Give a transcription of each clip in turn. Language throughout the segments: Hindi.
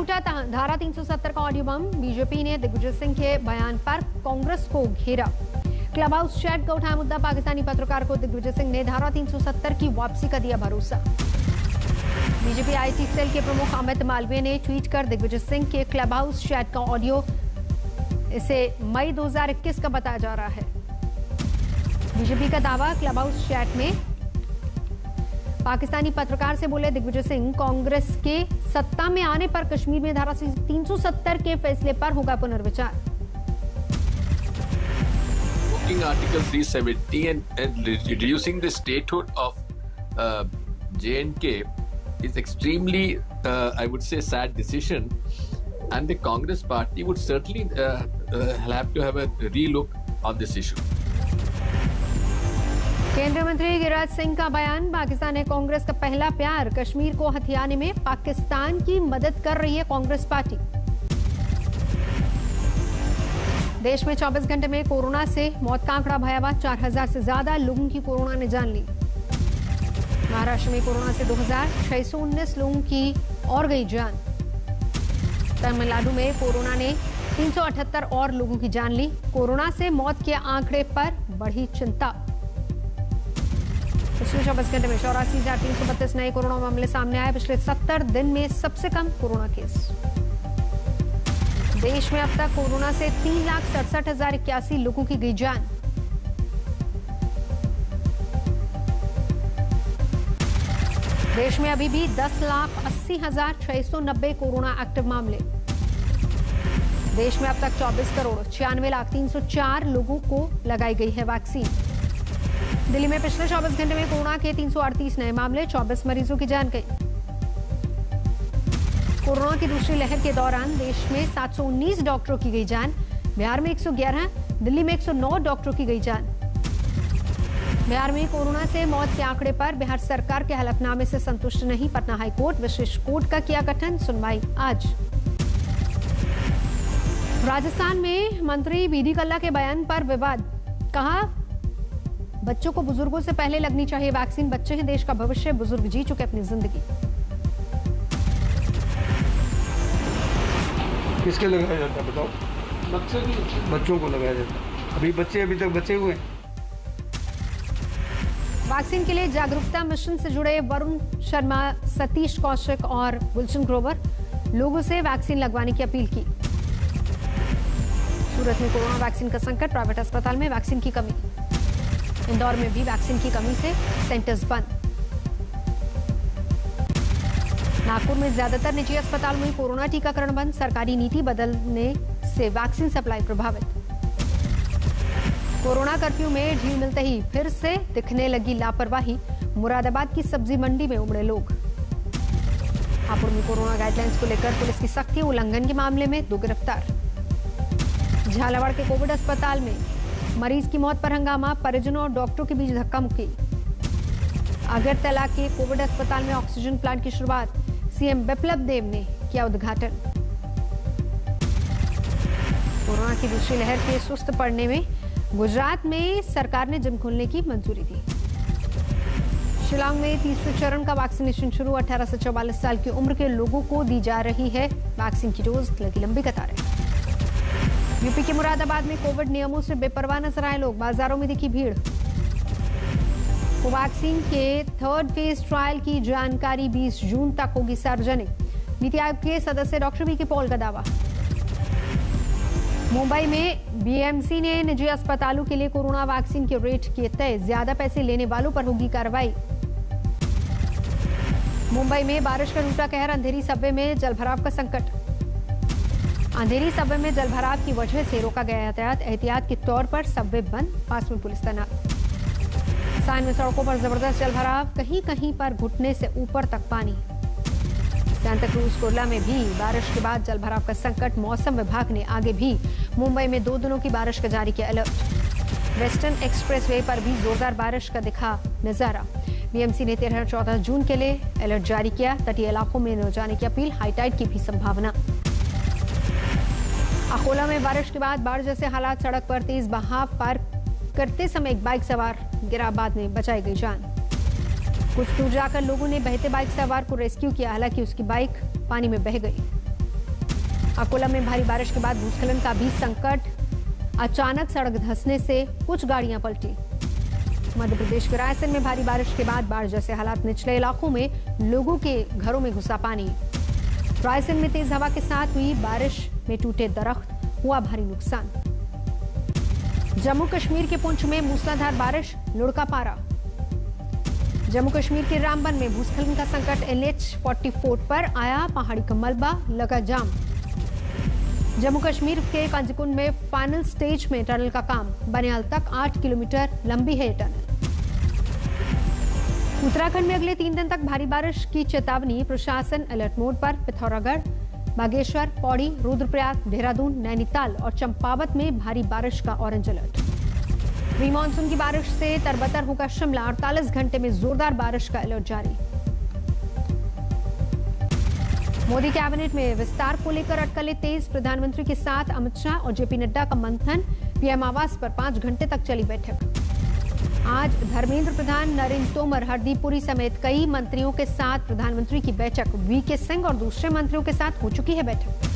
फूटा धारा 370 का ऑडियो बम। बीजेपी ने दिग्विजय सिंह के बयान पर कांग्रेस को घेरा। क्लब हाउस चैट का उठाया मुद्दा। पाकिस्तानी पत्रकार को दिग्विजय सिंह ने धारा 370 की वापसी का दिया भरोसा। बीजेपी आईटी सेल के प्रमुख अमित मालवीय ने ट्वीट कर दिग्विजय सिंह के क्लब हाउस चैट का ऑडियो इसे मई 2021 का बताया जा रहा है। बीजेपी का दावा, क्लब हाउस चैट में पाकिस्तानी पत्रकार से बोले दिग्विजय सिंह, कांग्रेस के सत्ता में आने पर कश्मीर में धारा 370 के फैसले पर होगा पुनर्विचार। Article 370 and reducing the statehood of J&K is extremely, I would say, sad decision, and the Congress party would certainly have to have a relook on this issue. केंद्रीय मंत्री गिरिराज सिंह का बयान, पाकिस्तान है कांग्रेस का पहला प्यार, कश्मीर को हथियाने में पाकिस्तान की मदद कर रही है कांग्रेस पार्टी। देश में 24 घंटे में कोरोना से मौत का आंकड़ा भयावह, 4000 से ज्यादा लोगों की कोरोना ने जान ली। महाराष्ट्र में कोरोना से 2619 लोगों की और गई जान। तमिलनाडु में कोरोना ने 378 और लोगों की जान ली। कोरोना से मौत के आंकड़े पर बढ़ी चिंता। पिछले 24 घंटे में 84,332 नए कोरोना मामले सामने आए। पिछले 70 दिन में सबसे कम कोरोना केस। देश में अब तक कोरोना से 3,67,081 लोगों की गई जान। देश में अभी भी 10,80,690 कोरोना एक्टिव मामले। देश में अब तक 24,96,03,304 लोगों को लगाई गई है वैक्सीन। दिल्ली में पिछले 24 घंटे में कोरोना के 338 नए मामले, 24 मरीजों की जान गई। कोरोना की दूसरी लहर के दौरान देश में 719 डॉक्टरों की गई जान। बिहार में 111, दिल्ली में 109 डॉक्टरों की गई जान। बिहार में कोरोना से मौत के आंकड़े पर बिहार सरकार के हलफनामे से संतुष्ट नहीं। पटना हाईकोर्ट विशेष कोर्ट का किया गठन, सुनवाई आज। राजस्थान में मंत्री बीडी कल्ला के बयान पर विवाद। कहा, बच्चों को बुजुर्गों से पहले लगनी चाहिए वैक्सीन। बच्चे हैं देश का भविष्य, बुजुर्ग जी चुके अपनी जिंदगी। किसके लगाया जाता है बताओ? बच्चों को लगाया जाता है। अभी तक बचे हुए हैं। वैक्सीन के लिए जागरूकता मिशन से जुड़े वरुण शर्मा, सतीश कौशिक और गुलशन ग्रोवर लोगों से वैक्सीन लगवाने की अपील की। सूरत में कोरोना वैक्सीन का संकट, प्राइवेट अस्पताल में वैक्सीन की कमी। इंदौर में भी वैक्सीन की कमी से सेंटर्स बंद। नागपुर में ज्यादातर निजी अस्पतालों में कोरोना टीकाकरण बंद। सरकारी नीति बदलने से वैक्सीन सप्लाई प्रभावित। कोरोना कर्फ्यू में ढील मिलते ही फिर से दिखने लगी लापरवाही। मुरादाबाद की सब्जी मंडी में उमड़े लोग। हापुड़ में कोरोना गाइडलाइंस को लेकर पुलिस की सख्ती, उल्लंघन के मामले में 2 गिरफ्तार। झालावाड़ के कोविड अस्पताल में मरीज की मौत पर हंगामा, परिजनों और डॉक्टरों के बीच धक्का मुक्की। अगरतला के कोविड अस्पताल में ऑक्सीजन प्लांट की शुरुआत, सीएम बिप्लब देब ने किया उद्घाटन। कोरोना की दूसरी लहर के सुस्त पड़ने में गुजरात में सरकार ने जिम खोलने की मंजूरी दी। शिलांग में तीसरे चरण का वैक्सीनेशन शुरू। 18 से 44 साल की उम्र के लोगों को दी जा रही है वैक्सीन की डोज, लगी लंबी कतारें। यूपी के मुरादाबाद में कोविड नियमों से बेपरवाह नजर आए लोग, बाजारों में दिखी भीड़। कोवैक्सीन के 3rd फेज ट्रायल की जानकारी 20 जून तक होगी सार्वजनिक। नीति आयोग के सदस्य डॉक्टर वी के पॉल का दावा। मुंबई में बीएमसी ने निजी अस्पतालों के लिए कोरोना वैक्सीन के रेट किए तय, ज्यादा पैसे लेने वालों पर होगी कार्रवाई। मुंबई में बारिश का लूटा कहर, अंधेरी सबवे में जलभराव का संकट। अंधेरी सबवे में जलभराव की वजह से रोका गया यातायात, एहतियात के तौर पर सबवे बंद, पास में पुलिस तैनात। साइन में सड़कों पर जबरदस्त जलभराव, कहीं कहीं पर घुटने से ऊपर तक पानी। सांता क्रूज कुर्ला में भी बारिश के बाद जलभराव का संकट। मौसम विभाग ने आगे भी मुंबई में 2 दिनों की बारिश का जारी किया अलर्ट। वेस्टर्न एक्सप्रेसवे पर भी जोरदार बारिश का दिखा नजारा। बीएमसी ने 13-14 जून के लिए अलर्ट जारी किया। तटीय इलाकों में न जाने की अपील, हाईटाइड की भी संभावना। अकोला में बारिश के बाद बाढ़ जैसे हालात, सड़क पर तेज बहाव पार करते समय एक बाइक सवार गिरा, बाद में बचाई गई जान। कुछ दूर जाकर लोगों ने बहते बाइक सवार को रेस्क्यू किया, हालांकि उसकी बाइक पानी में बह गई। अकोला में भारी बारिश के बाद भूस्खलन का भी संकट। अचानक सड़क धंसने से कुछ गाड़ियां पलटी। मध्य प्रदेश के रायसेन में भारी बारिश के बाद बाढ़ जैसे हालात। निचले इलाकों में लोगों के घरों में घुसा पानी। रायसेन में तेज हवा के साथ हुई बारिश में टूटे दरख्त, हुआ भारी नुकसान। जम्मू कश्मीर के पुंछ में मूसलाधार बारिश, लुढ़का पारा। जम्मू कश्मीर के रामबन में भूस्खलन का संकट। NH-44 पर आया पहाड़ी का मलबा, लगा जाम। जम्मू कश्मीर के कांजीकुंड में फाइनल स्टेज में टनल का काम। बनियाल तक 8 किलोमीटर लंबी है ये टनल। उत्तराखंड में अगले 3 दिन तक भारी बारिश की चेतावनी। प्रशासन अलर्ट मोड पर। पिथौरागढ़, बागेश्वर, पौड़ी, रुद्रप्रयाग, देहरादून, नैनीताल और चंपावत में भारी बारिश का ऑरेंज अलर्ट। प्री मानसून की बारिश से तरबतर होगा शिमला। 48 घंटे में जोरदार बारिश का अलर्ट जारी। मोदी कैबिनेट में विस्तार को लेकर अटकलें तेज। प्रधानमंत्री के साथ अमित शाह और जेपी नड्डा का मंथन। पीएम आवास पर 5 घंटे तक चली बैठक। आज धर्मेंद्र प्रधान, नरेंद्र तोमर, हरदीप पुरी समेत कई मंत्रियों के साथ प्रधानमंत्री की बैठक। वीके सिंह और दूसरे मंत्रियों के साथ हो चुकी है बैठक।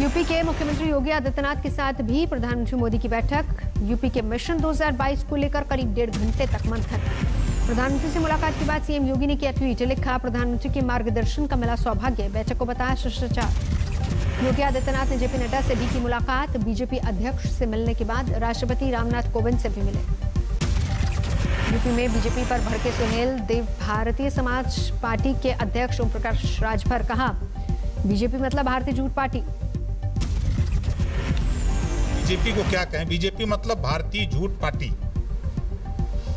यूपी के मुख्यमंत्री योगी आदित्यनाथ के साथ भी प्रधानमंत्री मोदी की बैठक। यूपी के मिशन 2022 को लेकर करीब 1.5 घंटे तक मंथन। प्रधानमंत्री से मुलाकात के बाद सीएम योगी ने किया ट्वीट। लिखा, प्रधानमंत्री के मार्गदर्शन का मिला सौभाग्य। बैठक को बताया शिष्टाचार। योगी आदित्यनाथ ने जेपी नड्डा से भी की मुलाकात। बीजेपी अध्यक्ष से मिलने के बाद राष्ट्रपति रामनाथ कोविंद से भी मिले। यूपी में बीजेपी पर भड़के सुहेल देव। भारतीय समाज पार्टी के अध्यक्ष ओम प्रकाश राजभर। कहा, बीजेपी मतलब भारतीय झूठ पार्टी। बीजेपी को क्या कहें, बीजेपी मतलब भारतीय झूठ पार्टी।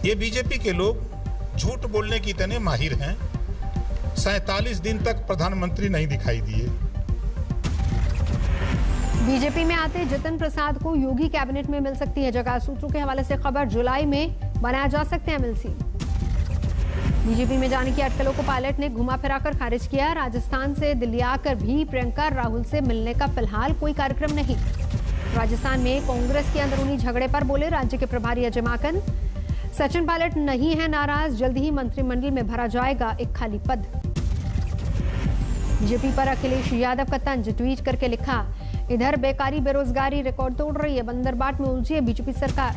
ये बीजेपी के लोग झूठ बोलने की इतने माहिर हैं। 47 दिन तक प्रधानमंत्री नहीं दिखाई दिए। बीजेपी में आते जतिन प्रसाद को योगी कैबिनेट में मिल सकती है जगह। सूत्रों के हवाले से खबर, जुलाई में बनाया जा सकते हैं एमएलसी। बीजेपी में जाने की अटकलों को पायलट ने घुमा फिराकर खारिज किया। राजस्थान से दिल्ली आकर भी प्रियंका राहुल से मिलने का फिलहाल कोई कार्यक्रम नहीं। राजस्थान में कांग्रेस के अंदरूनी झगड़े पर बोले राज्य के प्रभारी अजय माकन। सचिन पायलट नहीं है नाराज, जल्द ही मंत्रिमंडल में भरा जाएगा एक खाली पद। बीजेपी पर अखिलेश यादव का तंज। ट्वीट करके लिखा, इधर बेकारी बेरोजगारी रिकॉर्ड तोड़ रही है, बंदरबाट में उलझी है बीजेपी सरकार।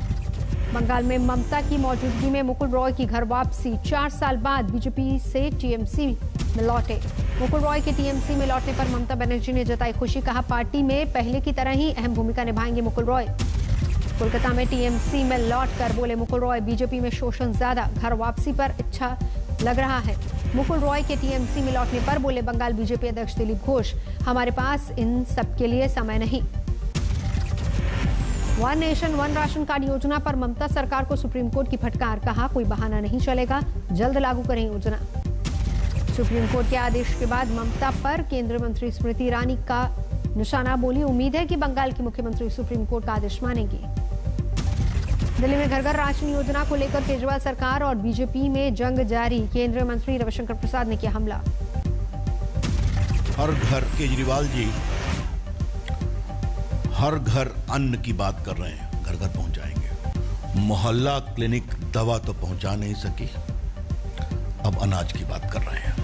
बंगाल में ममता की मौजूदगी में मुकुल रॉय की घर वापसी। 4 साल बाद बीजेपी से टीएमसी में लौटे। मुकुल रॉय के टीएमसी में लौटने पर ममता बनर्जी ने जताई खुशी। कहा, पार्टी में पहले की तरह ही अहम भूमिका निभाएंगे मुकुल रॉय। कोलकाता में टीएमसी में लौटकर बोले मुकुल रॉय, बीजेपी में शोषण ज्यादा, घर वापसी पर इच्छा लग रहा है। मुकुल रॉय के टीएमसी में लौटने पर बोले बंगाल बीजेपी अध्यक्ष दिलीप घोष, हमारे पास इन सब के लिए समय नहीं। One nation one ration card योजना पर ममता सरकार को सुप्रीम कोर्ट की फटकार। कहा, कोई बहाना नहीं चलेगा, जल्द लागू करें योजना। सुप्रीम कोर्ट के आदेश के बाद ममता पर केंद्रीय मंत्री स्मृति ईरानी का निशाना। बोली, उम्मीद है कि बंगाल की मुख्यमंत्री सुप्रीम कोर्ट का आदेश मानेंगी। दिल्ली में घर घर राशन योजना को लेकर केजरीवाल सरकार और बीजेपी में जंग जारी। केंद्रीय मंत्री रविशंकर प्रसाद ने किया हमला। हर घर, केजरीवाल जी हर घर अन्न की बात कर रहे हैं, घर घर पहुंचाएंगे। मोहल्ला क्लिनिक दवा तो पहुंचा नहीं सकी, अब अनाज की बात कर रहे हैं।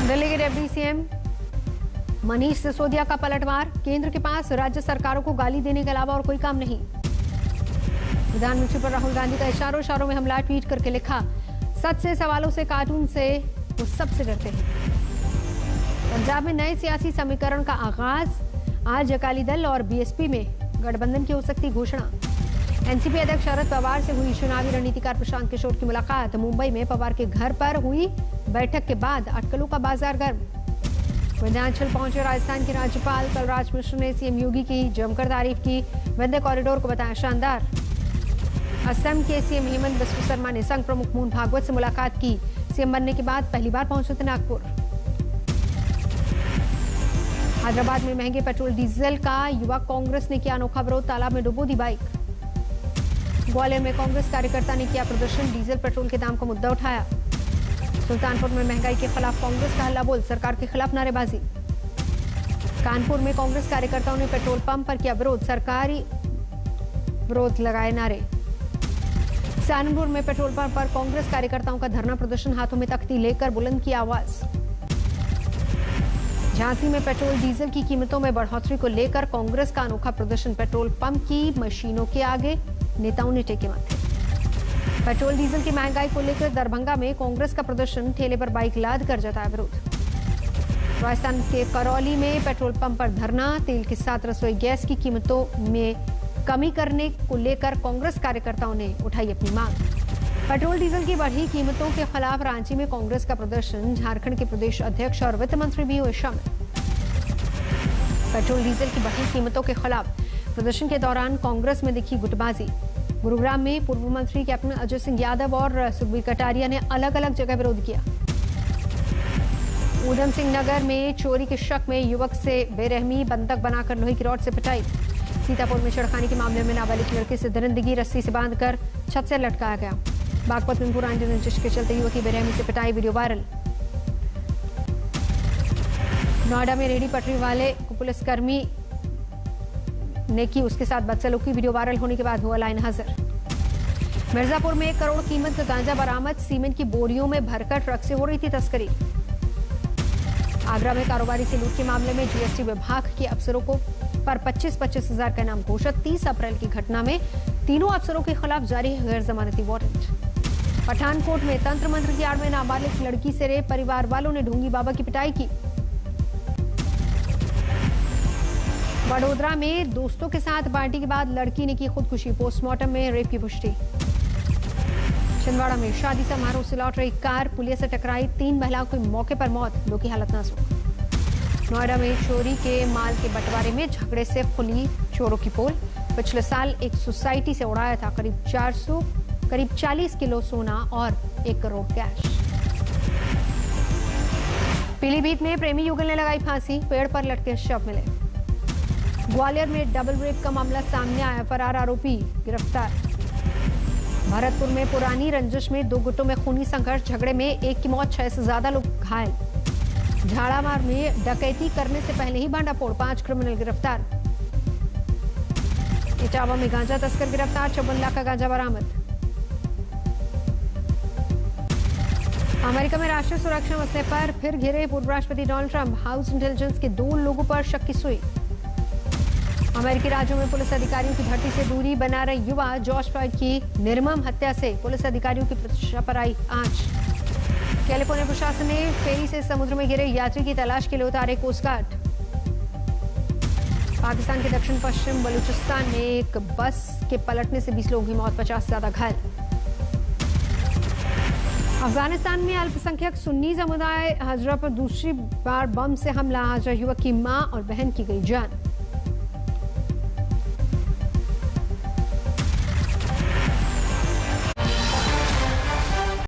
दिल्ली के डिप्टी सीएम मनीष सिसोदिया का पलटवार। केंद्र के पास राज्य सरकारों को गाली देने के अलावा और कोई काम नहीं। प्रधानमंत्री पर राहुल गांधी का इशारों में हमला। ट्वीट करके लिखा, सच से, सवालों से, कार्टून से वो सबसे डरते हैं। पंजाब में नए सियासी समीकरण का आगाज। आज अकाली दल और बीएसपी में गठबंधन की हो सकती घोषणा। एनसीपी अध्यक्ष शरद पवार से हुई चुनावी रणनीतिकार प्रशांत किशोर की मुलाकात। मुंबई में पवार के घर पर हुई बैठक के बाद अटकलों का बाजार गर्म। विंध्याचल पहुंचे राजस्थान के राज्यपाल कलराज मिश्र ने सीएम योगी की जमकर तारीफ की। विंध्य कॉरिडोर को बताया शानदार। असम के सीएम हेमंत बिस्वा शर्मा ने संघ प्रमुख मोहन भागवत से मुलाकात की। सीएम बनने के बाद पहली बार पहुंचे थे नागपुर। हैदराबाद में महंगे पेट्रोल डीजल का युवा कांग्रेस ने किया अनोखा विरोध। तालाब में डुबो दी बाइक। ग्वालियर में कांग्रेस कार्यकर्ता ने किया प्रदर्शन। डीजल पेट्रोल के दाम का मुद्दा उठाया। सुल्तानपुर में महंगाई के खिलाफ कांग्रेस का हल्ला बोल। सरकार के खिलाफ नारेबाजी। कानपुर में कांग्रेस कार्यकर्ताओं ने पेट्रोल पंप पर किया विरोध। सरकारी विरोध लगाए नारे। सहारनपुर में पेट्रोल पंप पर कांग्रेस कार्यकर्ताओं का धरना प्रदर्शन। हाथों में तख्ती लेकर बुलंद की आवाज। झांसी में पेट्रोल डीजल की कीमतों में बढ़ोतरी को लेकर कांग्रेस का अनोखा प्रदर्शन। पेट्रोल पंप की मशीनों के आगे नेताओं ने टेके माथे। पेट्रोल डीजल की महंगाई को लेकर दरभंगा में कांग्रेस का प्रदर्शन। ठेले पर बाइक लाद कर जताया विरोध। राजस्थान के करौली में पेट्रोल पंप पर धरना। तेल के साथ रसोई गैस की कीमतों में कमी करने को लेकर कांग्रेस कार्यकर्ताओं ने उठाई अपनी मांग। पेट्रोल डीजल की बढ़ी कीमतों के खिलाफ रांची में कांग्रेस का प्रदर्शन। झारखंड के प्रदेश अध्यक्ष और वित्त मंत्री भी हुए शामिल। पेट्रोल डीजल की बढ़ी कीमतों के खिलाफ प्रदर्शन के दौरान कांग्रेस में दिखी गुटबाजी। गुरुग्राम में पूर्व मंत्री कैप्टन अजय सिंह यादव और सुखबीर कटारिया ने अलग अलग जगह विरोध किया। ऊधम सिंह नगर में चोरी के शक में युवक से बेरहमी, बंधक बनाकर लोहे की रॉड से पिटाई। सीतापुर में छेड़खानी के मामले में नाबालिग लड़के से दरिंदगी, रस्सी से बांधकर छत से लटकाया गया। बागपत में पुरानी रंजिश के चलते युवक की बेरहमी से पिटाई, वीडियो वायरल। नोएडा में रेहड़ी पटरी वाले को पुलिसकर्मी ने की उसके साथ बदसलूकी, वीडियो वायरल होने के बाद हुआ लाइन हाजिर। मिर्जापुर में 1 करोड़ कीमत का गांजा बरामद। सीमेंट की बोरियों में भरकर ट्रक से हो रही थी तस्करी। आगरा में कारोबारी से लूट के मामले में जीएसटी विभाग के अफसरों को पर 25-25 हजार का इनाम घोषित। 30 अप्रैल की घटना में तीनों अफसरों के खिलाफ जारी है गैर जमानती वारंट। पठानकोट में तंत्र मंत्र की आड़ में नाबालिग लड़की से रेप, परिवार वालों ने ढूंगी बाबा की पिटाई की। वडोदरा में दोस्तों के साथ पार्टी के बाद लड़की ने की खुदकुशी। पोस्टमार्टम में रेप की पुष्टि। छिंदवाड़ा में शादी समारोह से लौट रही कार पुलिस से टकराई। 3 महिलाओं की मौके पर मौत, 2 की हालत नाजुक। नोएडा में चोरी के माल के बंटवारे में झगड़े से खुली चोरों की पोल। पिछले साल एक सोसाइटी से उड़ाया था करीब 40 किलो सोना और 1 करोड़ कैश। पीलीभीत में प्रेमी युगल ने लगाई फांसी, पेड़ पर लटके शव मिले। ग्वालियर में डबल रेप का मामला सामने आया, फरार आरोपी गिरफ्तार। भरतपुर में पुरानी रंजिश में 2 गुटों में खूनी संघर्ष, झगड़े में 1 की मौत, 6 से ज्यादा लोग घायल। झाड़ामार में डकैती करने से पहले ही भांडाफोड़, 5 क्रिमिनल गिरफ्तार। इटावा में गांजा तस्कर गिरफ्तार, 54 लाख का गांजा बरामद। अमेरिका में राष्ट्रीय सुरक्षा मसले पर फिर घिरे पूर्व राष्ट्रपति डोनाल्ड ट्रंप। हाउस इंटेलिजेंस के 2 लोगों पर शक की सुई। अमेरिकी राज्यों में पुलिस अधिकारियों की भर्ती से दूरी बना रहे युवा। जॉर्ज फ्लॉयड की निर्मम हत्या से पुलिस अधिकारियों की प्रतिष्ठा पर आई आंच। कैलिफोर्निया प्रशासन ने फेरी से समुद्र में गिरे यात्री की तलाश के लिए उतारे कोस्ट गार्ड। पाकिस्तान के दक्षिण पश्चिम बलूचिस्तान में एक बस के पलटने से 20 लोगों की मौत, 50 से ज्यादा घायल। अफगानिस्तान में अल्पसंख्यक सुन्नी समुदाय हजरा पर दूसरी बार बम से हमला। हजरा युवक की मां और बहन की गई जान।